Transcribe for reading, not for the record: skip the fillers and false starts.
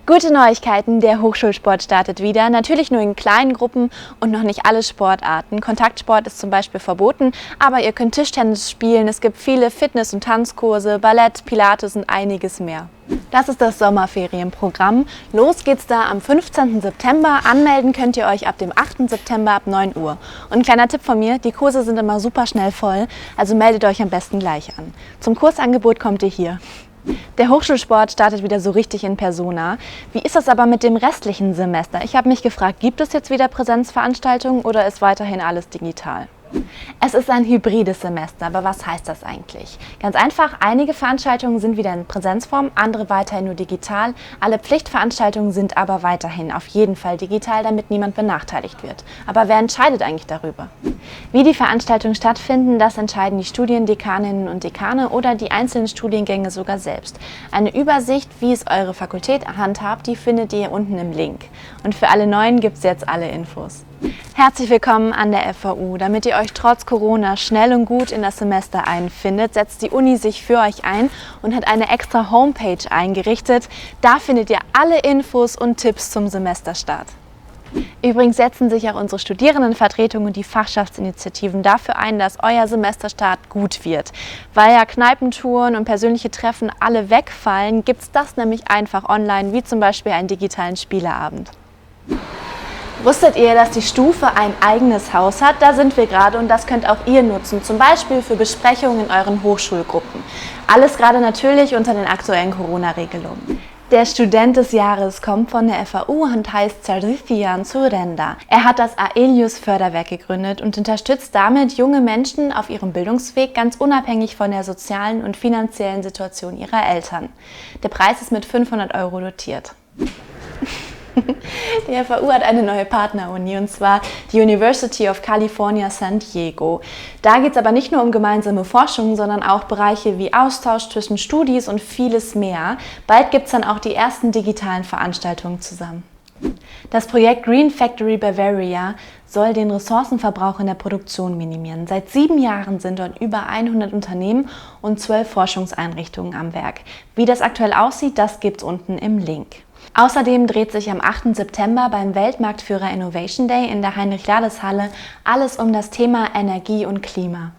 Gute Neuigkeiten, der Hochschulsport startet wieder, natürlich nur in kleinen Gruppen und noch nicht alle Sportarten. Kontaktsport ist zum Beispiel verboten, aber ihr könnt Tischtennis spielen, es gibt viele Fitness- und Tanzkurse, Ballett, Pilates und einiges mehr. Das ist das Sommerferienprogramm. Los geht's da am 15. September. Anmelden könnt ihr euch ab dem 8. September ab 9 Uhr. Und ein kleiner Tipp von mir, die Kurse sind immer super schnell voll, also meldet euch am besten gleich an. Zum Kursangebot kommt ihr hier. Der Hochschulsport startet wieder so richtig in Persona. Wie ist das aber mit dem restlichen Semester? Ich habe mich gefragt, gibt es jetzt wieder Präsenzveranstaltungen oder ist weiterhin alles digital? Es ist ein hybrides Semester, aber was heißt das eigentlich? Ganz einfach, einige Veranstaltungen sind wieder in Präsenzform, andere weiterhin nur digital. Alle Pflichtveranstaltungen sind aber weiterhin auf jeden Fall digital, damit niemand benachteiligt wird. Aber wer entscheidet eigentlich darüber? Wie die Veranstaltungen stattfinden, das entscheiden die Studiendekaninnen und Dekane oder die einzelnen Studiengänge sogar selbst. Eine Übersicht, wie es eure Fakultät handhabt, die findet ihr unten im Link. Und für alle Neuen gibt es jetzt alle Infos. Herzlich willkommen an der FAU. Damit ihr euch trotz Corona schnell und gut in das Semester einfindet, setzt die Uni sich für euch ein und hat eine extra Homepage eingerichtet. Da findet ihr alle Infos und Tipps zum Semesterstart. Übrigens setzen sich auch unsere Studierendenvertretungen und die Fachschaftsinitiativen dafür ein, dass euer Semesterstart gut wird. Weil ja Kneipentouren und persönliche Treffen alle wegfallen, gibt es das nämlich einfach online, wie zum Beispiel einen digitalen Spieleabend. Wusstet ihr, dass die Stufe ein eigenes Haus hat? Da sind wir gerade und das könnt auch ihr nutzen, zum Beispiel für Besprechungen in euren Hochschulgruppen. Alles gerade natürlich unter den aktuellen Corona-Regelungen. Der Student des Jahres kommt von der FAU und heißt Sardithian Surenda. Er hat das Aelius Förderwerk gegründet und unterstützt damit junge Menschen auf ihrem Bildungsweg, ganz unabhängig von der sozialen und finanziellen Situation ihrer Eltern. Der Preis ist mit 500 € dotiert. Die FAU hat eine neue Partneruni und zwar die University of California San Diego. Da geht es aber nicht nur um gemeinsame Forschung, sondern auch Bereiche wie Austausch zwischen Studis und vieles mehr. Bald gibt es dann auch die ersten digitalen Veranstaltungen zusammen. Das Projekt Green Factory Bavaria soll den Ressourcenverbrauch in der Produktion minimieren. Seit 7 Jahren sind dort über 100 Unternehmen und 12 Forschungseinrichtungen am Werk. Wie das aktuell aussieht, das gibt's unten im Link. Außerdem dreht sich am 8. September beim Weltmarktführer Innovation Day in der Heinrich-Lades-Halle alles um das Thema Energie und Klima.